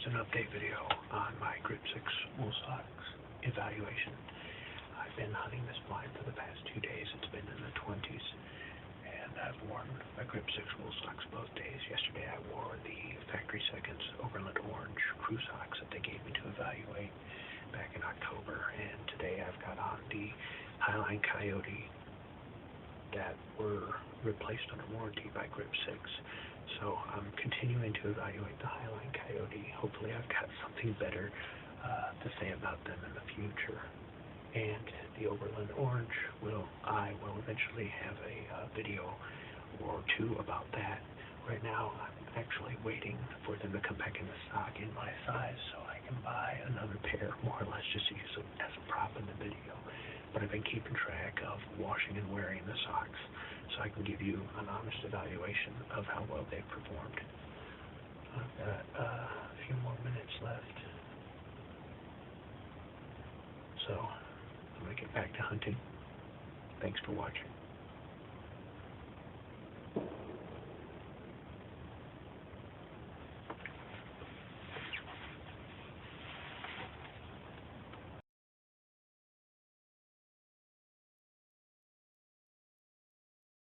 an update video on my GRIP6 wool socks evaluation. I've been hunting this blind for the past 2 days. It's been in the 20s, and I've worn my GRIP6 wool socks both days. Yesterday I wore the Factory Seconds Overland Orange crew socks that they gave me to evaluate back in October, and today I've got on the Highline Coyote that were replaced under warranty by GRIP6. So I'm continuing to evaluate the Highline Coyote. Hopefully I've got something better to say about them in the future. And the Overland Orange, I will eventually have a video or two about that. Right now I'm actually waiting for them to come back in the stock in my size so I can buy another pair, more or less just to use them as a prop in the video. But I've been keeping track of washing and wearing the socks so I can give you an honest evaluation of how well they've performed. I've got a few more minutes left, so I'm going to get back to hunting. Thanks for watching.